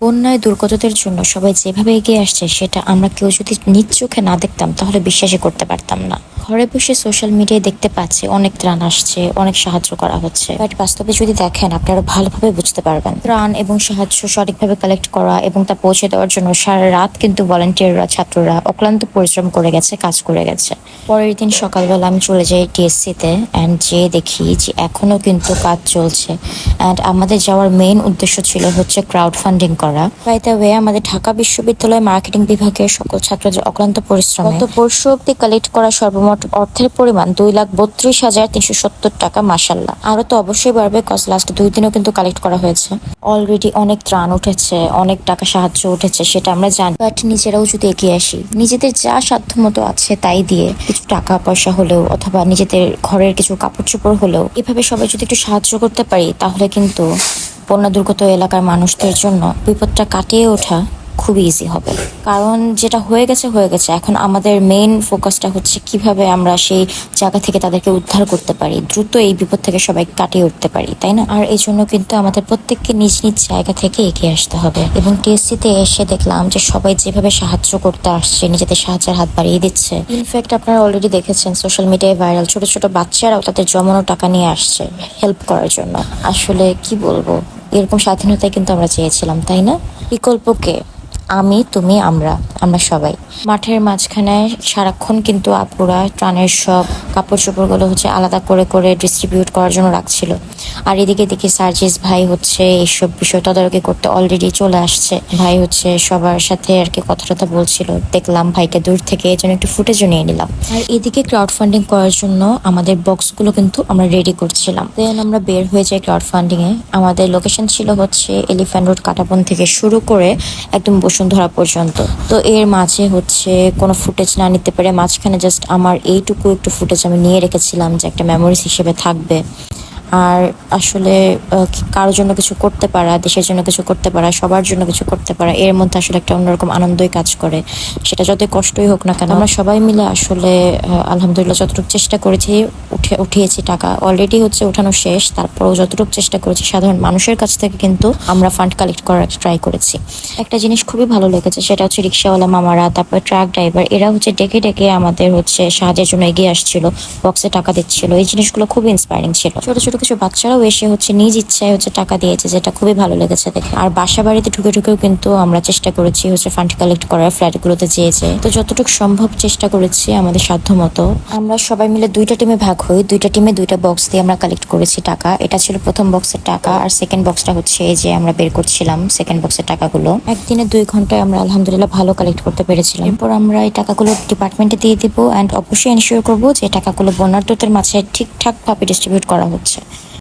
বন্যায় দুর্গতদের জন্য সবাই যেভাবে এগিয়ে আসছে সেটা আমরা কেউ যদি নিজ চোখে না দেখতাম তাহলে বিশ্বাসই করতে পারতাম না। ঘরে বসে সোশ্যাল মিডিয়ায় দেখতে পাচ্ছি অনেক ত্রাণ আসছে, অনেক সাহায্য করা হচ্ছে, বাট বাস্তবে যদি দেখেন আপনারা ভালোভাবে বুঝতে পারবেন। ত্রাণ এবং সাহায্য সঠিকভাবে কালেক্ট করা এবং তা পৌঁছে দেওয়ার জন্য সারা রাত কিন্তু ভলান্টিয়াররা, ছাত্ররা অক্লান্ত পরিশ্রম করে গেছে, কাজ করে গেছে। পরের দিন সকালবেলা আমি চলে যাই টিএসসিতে অ্যান্ড যেয়ে দেখি যে এখনো কিন্তু কাজ চলছে। অ্যান্ড আমাদের যাওয়ার মেইন উদ্দেশ্য ছিল হচ্ছে ক্রাউড ফান্ডিং করা। বাই দ্য ওয়ে, আমাদের ঢাকা বিশ্ববিদ্যালয় মার্কেটিং বিভাগের সকল ছাত্রদের অক্লান্ত পরিশ্রমে গত পরশু অব্দি কালেক্ট করা সর্বমোট অর্থের পরিমাণ 2,32,370 টাকা। মাসাল্লাহ, আরো তো অবশ্যই বাড়বে, কজ লাস্ট 2 দিনও কিন্তু কালেক্ট করা হয়েছে। অলরেডি অনেক ত্রাণ উঠেছে, অনেক টাকা সাহায্য উঠেছে, সেটা আমরা জানি। বাট নিজেরাও যদি এগিয়ে আসি, নিজেদের যা সাধ্য মতো আছে তাই দিয়ে কিছু টাকা পয়সা হলেও অথবা নিজেদের ঘরের কিছু কাপড় চোপড় হলেও এভাবে সবাই যদি একটু সাহায্য করতে পারি, তাহলে কিন্তু বন্যা দুর্গত এলাকার মানুষদের জন্য বিপদটা কাটিয়ে ওঠা খুবই ইজি হবে। কারণ যেটা হয়ে গেছে হয়ে গেছে, এখন আমাদের মেইন ফোকাসটা হচ্ছে কিভাবে আমরা সেই জায়গা থেকে তাদেরকে উদ্ধার করতে পারি, দ্রুত এই বিপদ থেকে সবাই কাটিয়ে উঠতে পারি, তাই না? আর এই জন্য কিন্তু আমাদের প্রত্যেককে নিজ নিজ জায়গা থেকে এগিয়ে আসতে হবে। এবং টিএসসিতে এসে দেখলাম যে সবাই যেভাবে সাহায্য করতে আসছে, নিজেদের সাহায্যের হাত বাড়িয়ে দিচ্ছে। ইনফ্যাক্ট আপনারা অলরেডি দেখেছেন সোশ্যাল মিডিয়ায় ভাইরাল, ছোট ছোট বাচ্চারাও তাদের জমানো টাকা নিয়ে আসছে হেল্প করার জন্য। আসলে কি বলবো, এরকম স্বাধীনতায় কিন্তু আমরা চেয়েছিলাম, তাই না? বিকল্পকে আমি, তুমি, আমরা সবাই মাঠের মাঝখানে সারাক্ষণ কিন্তু আপুরা ত্রাণের সব কাপড় চোপড়গুলো হচ্ছে আলাদা করে করে ডিস্ট্রিবিউট করার জন্য রাখছিল। আর এদিকে দেখি সার্জিস ভাই হচ্ছে এইসব বিষয় তদারকি করতে অলরেডি চলে আসছে। ভাই হচ্ছে সবার সাথে আর কি কথা টথা বলছিল, দেখলাম ভাইকে দূর থেকে, এই জন্য একটু ফুটেজও নিয়ে নিলাম। আর এদিকে ক্রাউড ফান্ডিং করার জন্য আমাদের বক্সগুলো কিন্তু আমরা রেডি করছিলাম। দেন আমরা বের হয়ে যাই ক্রাউড ফান্ডিং এ। আমাদের লোকেশন ছিল হচ্ছে এলিফ্যান্ট রোড কাটাবন থেকে শুরু করে একদম বসুন্ধরা পর্যন্ত। তো এর মাঝে হচ্ছে কোনো ফুটেজ না নিতে পারে, মাঝখানে জাস্ট আমার এইটুকু একটু ফুটেজ আমি নিয়ে রেখেছিলাম যে একটা মেমোরিজ হিসেবে থাকবে। আর আসলে কারোর জন্য কিছু করতে পারা, দেশের জন্য কিছু করতে পারা, সবার জন্য কিছু করতে পারা, এর মধ্যে আসলে একটা অন্যরকম আনন্দই কাজ করে। সেটা যতই কষ্টই হোক না কেন, আমরা সবাই মিলে আসলে আলহামদুলিল্লাহ যতটুকু চেষ্টা করেছি, উঠিয়েছি টাকা অলরেডি হচ্ছে উঠানো শেষ। তারপরেও যতটুকু চেষ্টা করেছি, সাধারণ মানুষের কাছ থেকে কিন্তু আমরা ফান্ড কালেক্ট করার ট্রাই করেছি। একটা জিনিস খুবই ভালো লেগেছে, সেটা হচ্ছে রিক্সাওয়ালা মামারা, তারপর ট্রাক ড্রাইভার, এরা হচ্ছে ডেকে ডেকে আমাদের হচ্ছে সাহায্যের জন্য এগিয়ে আসছিল, বক্সে টাকা দিচ্ছিল। এই জিনিসগুলো খুবই ইন্সপায়ারিং ছিল। ছোট ছোট কিছু বাচ্চারাও এসে হচ্ছে নিজ ইচ্ছায় হচ্ছে টাকা দিয়েছে, যেটা খুবই ভালো লেগেছে দেখে। আর বাসা বাড়িতে ঢুকে ঢুকেও কিন্তু আমরা চেষ্টা করেছি হচ্ছে ফান্ড কালেক্ট করার, ফ্ল্যাটগুলোতে যেয়ে তো যতটুকু সম্ভব চেষ্টা করেছি আমাদের সাধ্য মতো। আমরা সবাই মিলে 2টা টিমে ভাগ হই, 2টা টিমে 2টা বক্স দিয়ে আমরা কালেক্ট করেছি টাকা। এটা ছিল প্রথম বক্সের টাকা, আর সেকেন্ড বক্সটা হচ্ছে এই যে আমরা বের করছিলাম সেকেন্ড বক্সের টাকাগুলো। একদিনে 2 ঘন্টায় আমরা আলহামদুলিল্লাহ ভালো কালেক্ট করতে পেরেছিলাম। এরপর আমরা এই টাকাগুলো ডিপার্টমেন্টে দিয়ে দিব অ্যান্ড অবশ্যই এনশিওর করবো যে টাকাগুলো বন্যার্তদের মাঝে ঠিকঠাক ভাবে ডিস্ট্রিবিউট করা হচ্ছে।